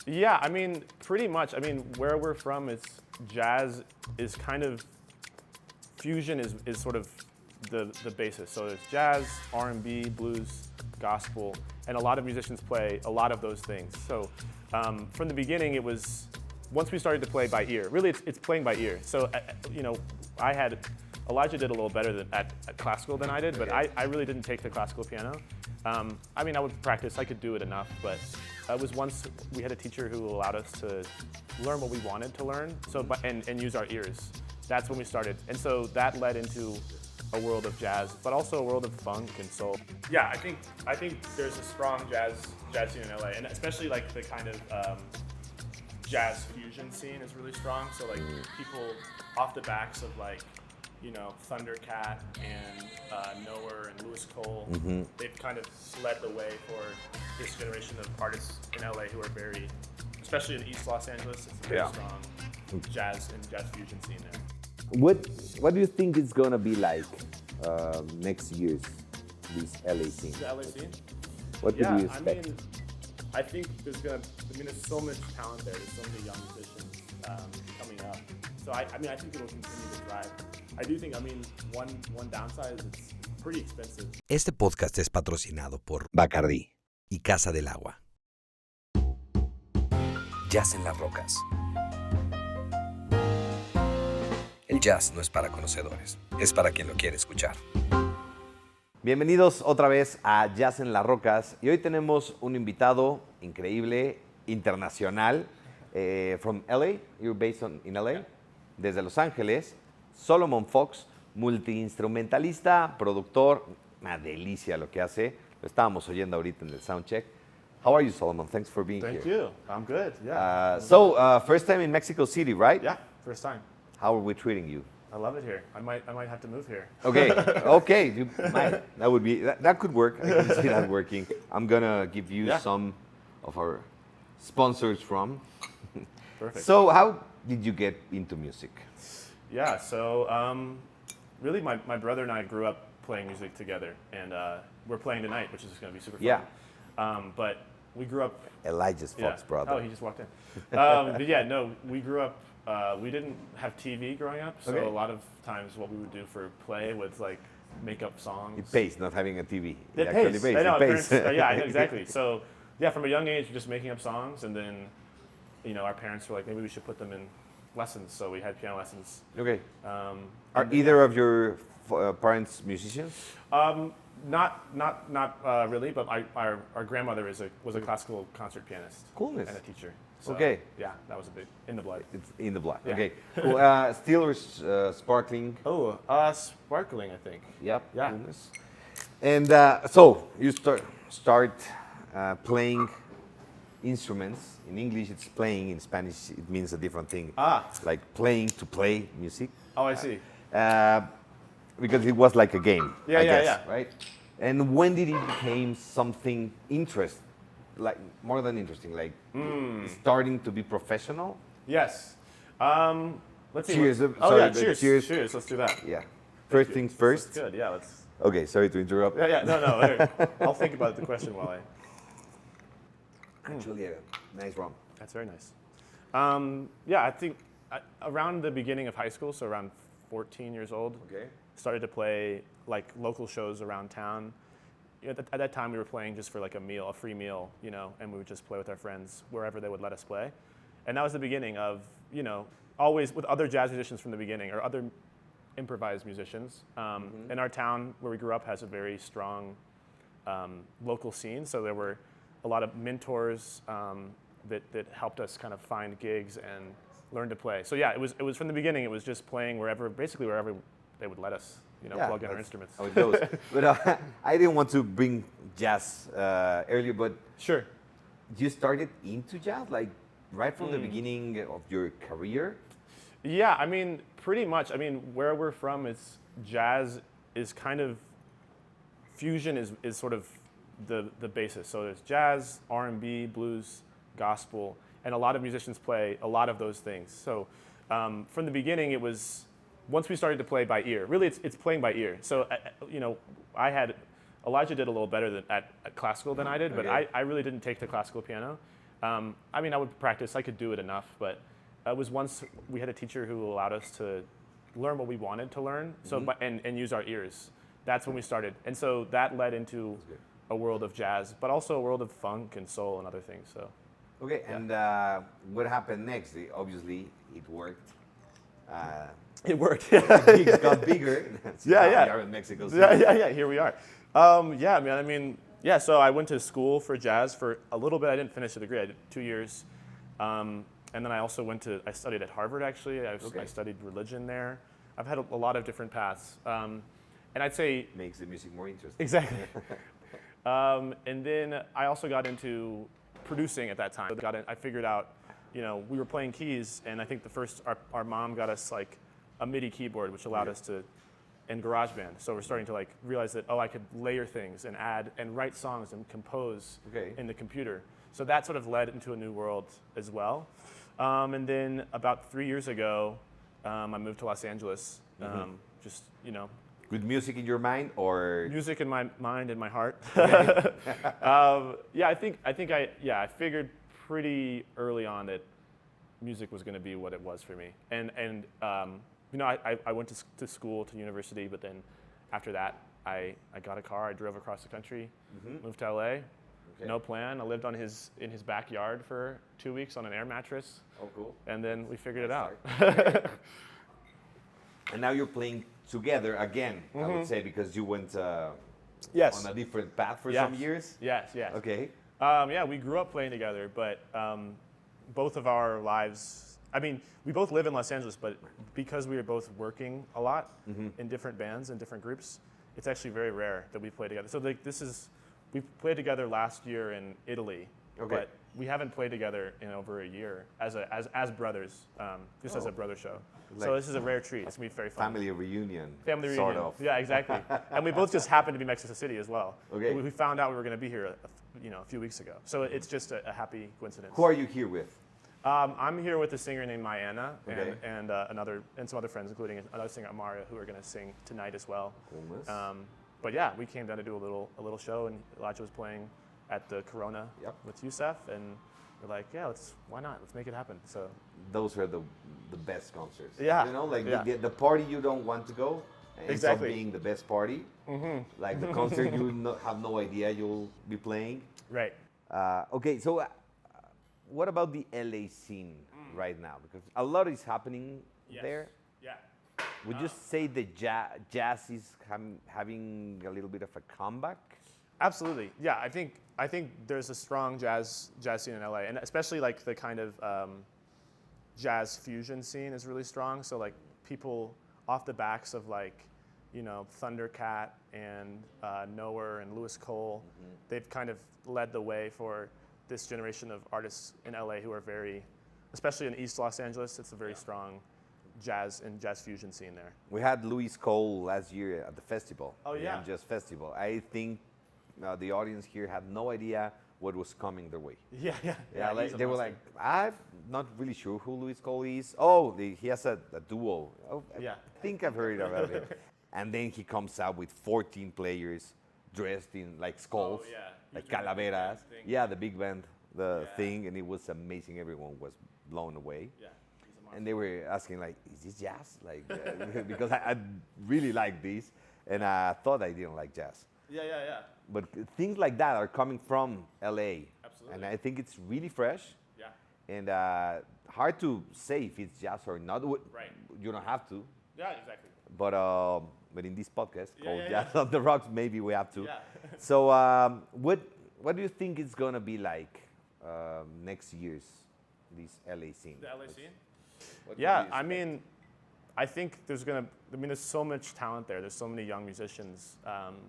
Yeah, I mean, pretty much. I mean, where we're from, it's jazz is kind of fusion is sort of the basis. So there's jazz, R&B, blues, gospel, and a lot of musicians play a lot of those things. So from the beginning, it was once we started to play by ear. Really, it's playing by ear. So you know, Elijah did a little better at classical than I did, but I really didn't take to classical piano. I mean, I would practice. I could do it enough, but it was once we had a teacher who allowed us to learn what we wanted to learn, so and use our ears. That's when we started, and so that led into a world of jazz, but also a world of funk and soul. Yeah, I think there's a strong jazz scene in LA, and especially like the kind of jazz fusion scene is really strong. So like people off the backs of like, you know, Thundercat and Nowhere and Louis Cole, they've kind of led the way for this generation of artists in LA who are very, especially in East Los Angeles, it's a very strong jazz and jazz fusion scene there. What do you think it's gonna be like next year's this LA scene? The LA scene? What do you expect? I mean, I think there's so much talent there. There's so many young musicians coming up. So I think it'll continue to thrive. I do think, I mean, one downside is it's pretty expensive. Este podcast es patrocinado por Bacardí y Casa del Agua. Jazz en las rocas. El jazz no es para conocedores, es para quien lo quiere escuchar. Bienvenidos otra vez a Jazz en las Rocas y hoy tenemos un invitado increíble, internacional, from LA, you're based in LA, desde Los Ángeles, Solomon Fox, multiinstrumentalista, productor, una delicia lo que hace, lo estábamos oyendo ahorita en el soundcheck. How are you, Solomon? Thanks for being here. Thank you. I'm good, First time in Mexico City, right? Yeah, first time. How are we treating you? I love it here. I might have to move here. Okay, you might. That could work. I can see that working. I'm gonna give you some of our sponsors from. Perfect. So, how did you get into music? Yeah, so really my brother and I grew up playing music together, and we're playing tonight, which is going to be super fun. Yeah. But we grew up. Elijah's Fox brother. Oh, he just walked in. But yeah, no, we grew up. We didn't have TV growing up, so a lot of times what we would do for play was like make up songs. It pays not having a TV. It pays. I know, it pays. Yeah, I know, exactly. So yeah, from a young age, just making up songs, and then you know our parents were like, maybe we should put them in lessons, so we had piano lessons. Okay. Are either of your parents musicians? Not really, but our grandmother was a classical concert pianist. Coolness. And a teacher. So, okay. Yeah, that was a big in the blood. It's in the blood. Yeah. Okay. Cool. Still or sparkling? Oh, sparkling, I think. Yep. Yeah. Coolness. And so you start playing instruments. In English, it's playing. In Spanish, it means a different thing. Like playing to play music. Oh, I see. Because it was like a game. Yeah, I guess, yeah. Right. And when did it become something interesting, like more than interesting, like starting to be professional? Yes. Let's see. Cheers. Cheers. Cheers. Cheers. Let's do that. Yeah. First things first. That's good. Yeah. Let's. Okay. Sorry to interrupt. Yeah. No. I'll think about the question while I. Actually, nice rum. That's very nice. Yeah, I think around the beginning of high school, so around 14 years old, started to play like local shows around town. You know, at that time, we were playing just for like a free meal, you know, and we would just play with our friends wherever they would let us play. And that was the beginning of, you know, always with other jazz musicians from the beginning or other improvised musicians. And our town where we grew up has a very strong local scene, so there were a lot of mentors that helped us kind of find gigs and learn to play. So yeah, it was from the beginning. It was just playing basically wherever they would let us, you know, plug in our instruments. How it goes. But I didn't want to bring jazz earlier, but sure. You started into jazz like right from the beginning of your career. Yeah, I mean, pretty much. I mean, where we're from, it's jazz is kind of fusion is sort of the basis. So there's jazz, R&B, blues, gospel, and a lot of musicians play a lot of those things. So from the beginning, it was once we started to play by ear. Really, it's playing by ear. So you know, Elijah did a little better at classical than I did, but I really didn't take to classical piano. I mean, I would practice. I could do it enough, but it was once we had a teacher who allowed us to learn what we wanted to learn, and use our ears. That's when we started, and so that led into a world of jazz, but also a world of funk and soul and other things. So. Okay, and what happened next? Obviously, it worked. It worked. The gigs got bigger. So now we are in Mexico City. Yeah. Here we are. Yeah, man. I mean, yeah. So I went to school for jazz for a little bit. I didn't finish the degree. I did 2 years, and then I also I studied at Harvard. Actually, I studied religion there. I've had a lot of different paths, and I'd say makes the music more interesting. Exactly. And then I also got into producing at that time. I figured out, we were playing keys, and I think our mom got us like a MIDI keyboard, which allowed us to, and GarageBand. So we're starting to like realize that, I could layer things and add and write songs and compose in the computer. So that sort of led into a new world as well. And then about 3 years ago, I moved to Los Angeles. Just, With music in your mind, or music in my mind and my heart. I figured pretty early on that music was going to be what it was for me. And I went to school, to university, but then after that, I got a car. I drove across the country, moved to LA. No plan. I lived in his backyard for 2 weeks on an air mattress. Oh, cool. And then we figured it out. And now you're playing together again, I would say, because you went on a different path for some years. Yes. Okay. We grew up playing together, but both of our lives, I mean, we both live in Los Angeles, but because we are both working a lot in different bands and different groups, it's actually very rare that we play together. So we played together last year in Italy, but we haven't played together in over a year as brothers, as a brother show. So this is a rare treat. It's going to be very fun. Family reunion. Sort of. Yeah, exactly. And we both just happened to be Mexico City as well. Okay. We found out we were going to be here a few weeks ago. So it's just a happy coincidence. Who are you here with? I'm here with a singer named Mayana and some other friends, including another singer, Amaria, who are going to sing tonight as well. But yeah, we came down to do a little show, and Elijah was playing at the Corona with Youssef, and we're like, why not? Let's make it happen. So those are the best concerts. Yeah. The party you don't want to go ends up being the best party. Like the concert you have no idea you'll be playing. Right. Okay, so what about the LA scene right now? Because a lot is happening there. Yeah. Would you say the jazz is having a little bit of a comeback? Absolutely. Yeah, I think there's a strong jazz scene in LA, and especially like the kind of jazz fusion scene is really strong. So like people off the backs of like, Thundercat and Nowhere and Louis Cole, they've kind of led the way for this generation of artists in LA who are especially in East Los Angeles, it's a very strong jazz and jazz fusion scene there. We had Louis Cole last year at the festival. Oh yeah. The Jazz Festival. I think the audience here had no idea what was coming their way. Yeah. They were like, I'm not really sure who Louis Cole is. Oh, he has a duo. Oh, I think I've heard about it. And then he comes out with 14 players dressed in like skulls, like calaveras. The big band thing, and it was amazing. Everyone was blown away. Yeah. And they were asking like, is this jazz? Like, because I really like this, and I thought I didn't like jazz. Yeah. But things like that are coming from LA. Absolutely. And I think it's really fresh. Yeah. And hard to say if it's jazz or not. Right. You don't have to. Yeah, exactly. But in this podcast called Jazz on the Rocks, maybe we have to. Yeah. So what do you think it's gonna be like next year's this LA scene? The LA scene? Yeah, I mean, I think there's so much talent there. There's so many young musicians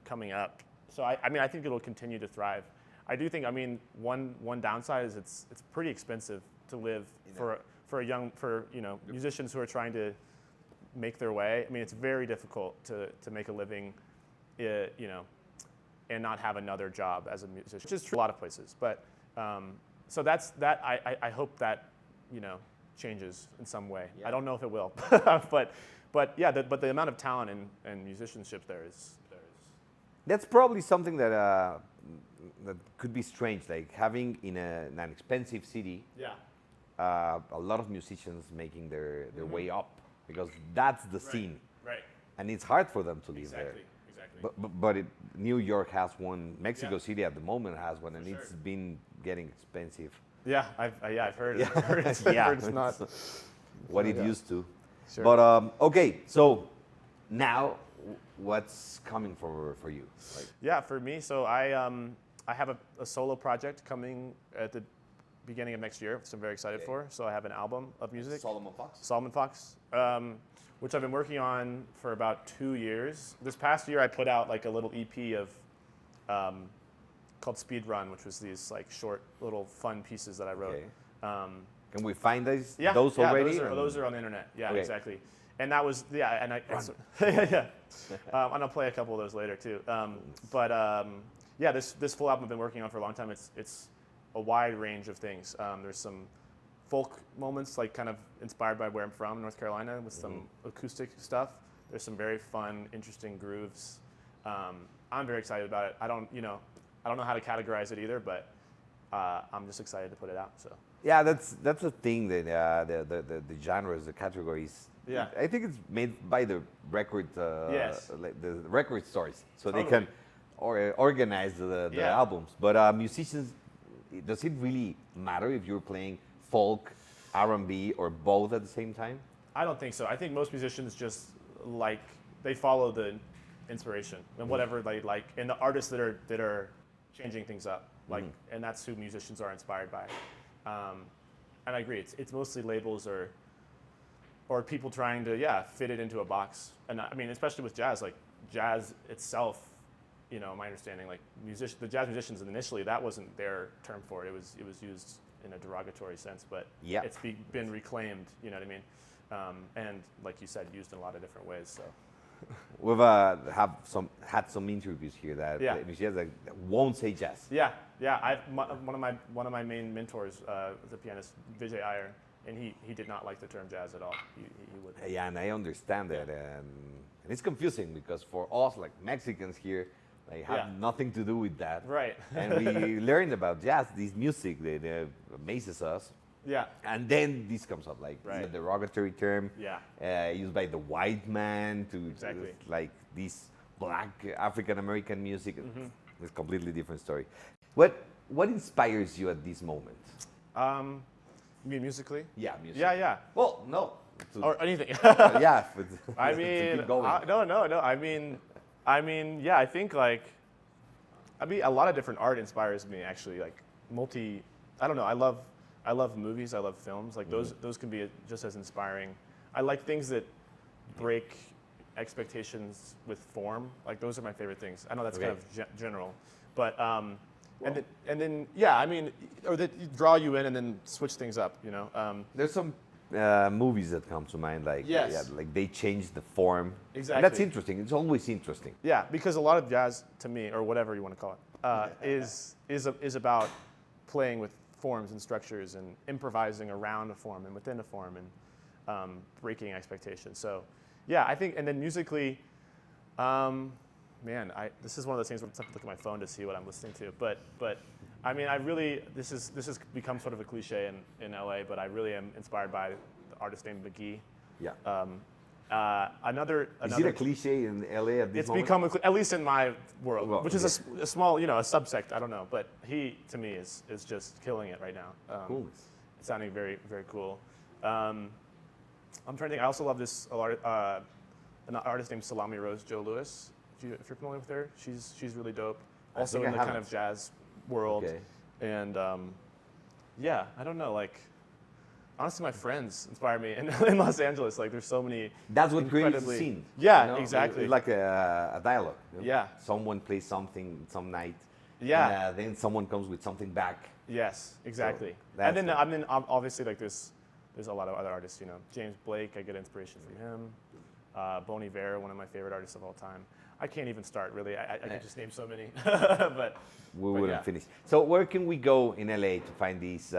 coming up. So I think it'll continue to thrive. I do think, one downside is it's pretty expensive to live for musicians who are trying to make their way. I mean, it's very difficult to make a living, and not have another job as a musician, which is true in a lot of places. But so that's that. I hope that changes in some way. Yeah. I don't know if it will, but the amount of talent and musicianship there is. That's probably something that that could be strange, like having in an expensive city Yeah. a lot of musicians making their way up because that's the scene, Right. and it's hard for them to live there. Exactly. But New York has one, Mexico Yeah. City at the moment has one, and For it's sure. been getting expensive. Yeah, I've heard. Yeah. I've heard it's, Yeah. I've heard it's not. What it Yeah. used to. Sure. But okay, so now what's coming for you? Like, Yeah, for me, so I have a solo project coming at the beginning of next year, which I'm very excited for. So I have an album of music, Solomon Fox? Solomon Fox, which I've been working on for about 2 years. This past year, I put out like a little EP of called Speed Run, which was these like short little fun pieces that I wrote. Okay. Can we find those Yeah, those yeah, already? those are on the internet. Yeah, Okay. exactly. And that was and yeah. And I'll play a couple of those later too. Yeah, this full album I've been working on for a long time. It's a wide range of things. There's some folk moments, like kind of inspired by where I'm from, North Carolina, with some acoustic stuff. There's some very fun, interesting grooves. I'm very excited about it. I don't know how to categorize it either, but I'm just excited to put it out. So. Yeah, that's a thing that the genres, the categories. Yeah. I think it's made by the record, Yes. like the record stores, so they Totally. can organize the Yeah. albums. But musicians, does it really matter if you're playing folk, R&B, or both at the same time? I don't think so. I think most musicians just they follow the inspiration and whatever they like, and the artists that are changing things up, and that's who musicians are inspired by. And I agree, it's mostly labels or people trying to fit it into a box. And I mean, especially with jazz, like jazz itself, my understanding, like the jazz musicians initially, that wasn't their term for it. It was used in a derogatory sense, but Yeah. it's been reclaimed. You know what I mean? And like you said, used in a lot of different ways. So We've had some interviews here that Yeah. musicians that won't say jazz. yeah. One of my main mentors was a pianist, Vijay Iyer, and he did not like the term jazz at all. He wouldn't. Yeah, and I understand that, and it's confusing because for us, like Mexicans here, they have Yeah. nothing to do with that. Right. And we learned about jazz, this music that amazes us. Yeah. And then this comes up, like Right. the derogatory term Yeah. used by the white man to Exactly. like this black African American music. Mm-hmm. It's a completely different story. What inspires you at this moment? You mean musically? Yeah, music. Yeah. Well, no. Or anything. Yeah. But I to mean, keep going. no. I mean, yeah. I think a lot of different art inspires me. Actually, like I don't know. I love movies. I love films. Like those can be just as inspiring. I like things that break expectations with form. Like those are my favorite things. I know that's kind of general, but and then yeah. I mean, or that draw you in and then switch things up. There's some movies that come to mind, like Yes. like they change the form. Exactly. And that's interesting. It's always interesting. Yeah, because a lot of jazz, to me, or whatever you want to call it, is about playing with forms and structures and improvising around a form and within a form and breaking expectations. So, yeah, I think, and then musically, this is one of those things where I have to look at my phone to see what I'm listening to. But I mean, this has become sort of a cliche in LA, but I really am inspired by the artist named McGee. Yeah. Another. Is it a cliche in LA at this It's moment? become, at least in my world, Well, which is a small, a subsect. I don't know, but he, to me, is just killing it right now. Cool. It's sounding very, very cool. I'm trying to think. I also love an artist named Salami Rose Joe Lewis. If you're familiar with her, she's really dope. Also think in I the kind haven't. of jazz world. Okay. And yeah, I don't know. Like, honestly, my friends inspire me in Los Angeles. Like, there's so many. That's what creates a incredibly- scene. Yeah, exactly. It's like a dialogue. Yeah. Someone plays something some night. Yeah. And then someone comes with something back. Yes, exactly. that's And then the- I mean, obviously, like there's a lot of other artists. James Blake, I get inspiration from him. Bon Iver, one of my favorite artists of all time. I can't even start really. I could just name so many, but We but wouldn't yeah. finish. So where can we go in LA to find these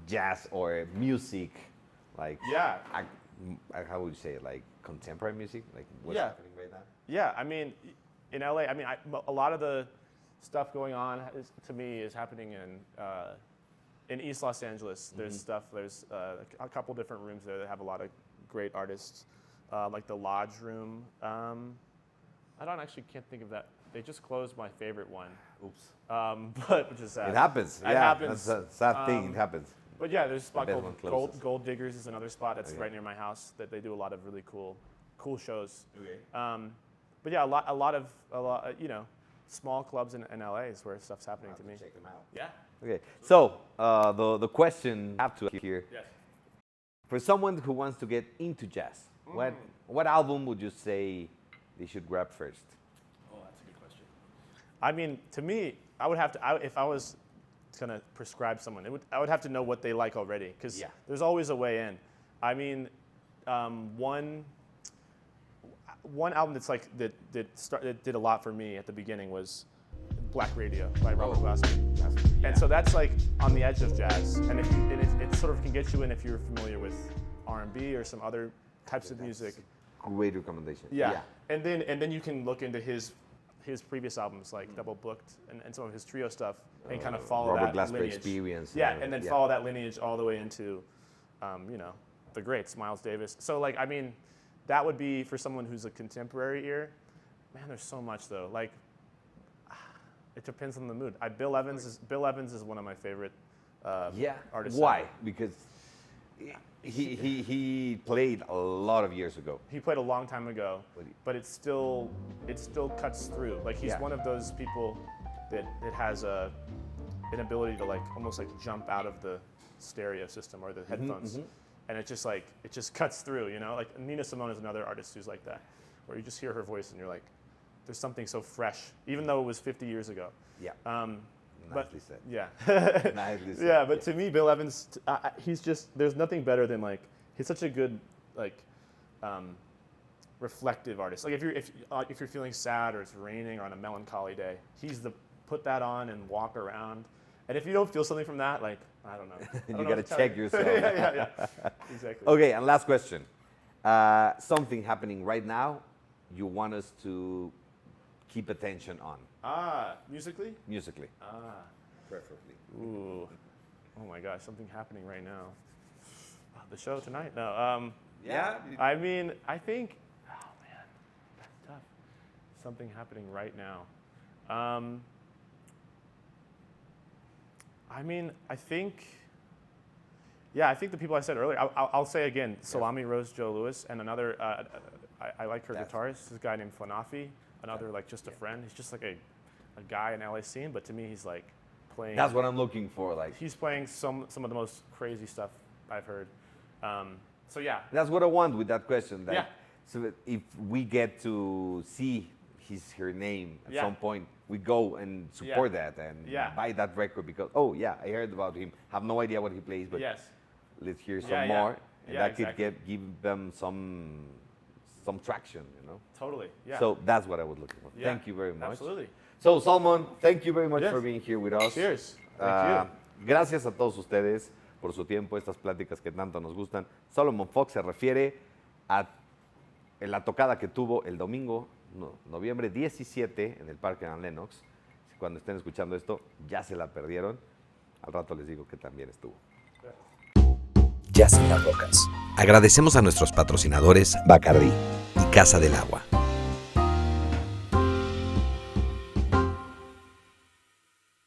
jazz or music, like Yeah. how would you say it, like contemporary music, like what's Yeah. happening right now? Yeah, I mean, in LA, I mean, a lot of the stuff going on to me is happening in East Los Angeles. There's stuff. There's a couple different rooms there that have a lot of great artists, like the Lodge Room. Can't think of that. They just closed my favorite one. Oops. But which is sad. It happens. It happens. That's a sad thing. It happens. But yeah, there's a spot best one called closes. Gold Diggers is another spot that's Okay. right near my house that they do a lot of really cool shows. Okay. But yeah, a lot of small clubs in LA is where stuff's happening to me. Check them out. Yeah. Okay. So the question I have to here. Yes. For someone who wants to get into jazz, what album would you say they should grab first? Oh, that's a good question. I mean, to me, I would have to. If I was gonna prescribe someone, I would have to know what they like already, because there's always a way in. I mean, one album that's like that did a lot for me at the beginning was Black Radio by Robert Glasper. And so that's like on the edge of jazz, and it sort of can get you in if you're familiar with R&B or some other types of music. Great recommendation. Yeah. And then you can look into his previous albums like Double Booked and some of his trio stuff and kind of follow Robert that Glasper lineage. Experience. Yeah, and then follow that lineage all the way into, the greats, Miles Davis. So like, I mean, that would be for someone who's a contemporary ear. Man, there's so much though. Like, it depends on the mood. Bill Evans is one of my favorite artists. Why? Because he played a lot of years ago. He played a long time ago, but it still cuts through. Like he's one of those people that has an ability to like almost like jump out of the stereo system or the headphones, and it just cuts through. You know, like Nina Simone is another artist who's like that, where you just hear her voice and you're like, there's something so fresh, even though it was 50 years ago. Yeah. But Nicely said. yeah. Nicely said. Yeah, but to me, Bill Evans, he's just, there's nothing better than like, he's such a good like reflective artist. Like if you're feeling sad or it's raining or on a melancholy day, put that on and walk around. And if you don't feel something from that, like, I don't know. You got to check yourself. yeah. Exactly. Okay, and last question. Something happening right now you want us to keep attention on? Musically? Musically. Preferably. Ooh. Oh my gosh, something happening right now. The show tonight? No. Yeah? I mean, I think, oh man, that's tough. Something happening right now. I mean, I think the people I said earlier, I'll say again, Salami Rose Joe Lewis, and another, I like her guitarist, this guy named Formative, another like just a friend. He's just like a guy in LA scene, but to me he's like playing. That's what I'm looking for. Like he's playing some of the most crazy stuff I've heard. So yeah. That's what I want with that question. That Yeah. So that if we get to see her name at some point, we go and support that and buy that record because I heard about him. Have no idea what he plays, but let's hear some more, and that could give them some traction, you know. Totally. Yeah. So that's what I was looking for. Yeah, Thank you very much. Absolutely. So Salmon, thank you very much for being here with us. Cheers. Thank you. Gracias a todos ustedes por su tiempo, estas pláticas que tanto nos gustan. Solomon Fox se refiere a la tocada que tuvo el domingo, noviembre 17, en el Parque Ann Lennox. Cuando estén escuchando esto, ya se la perdieron. Al rato les digo que también estuvo. Jazz en las rocas. Agradecemos a nuestros patrocinadores Bacardí y Casa del Agua.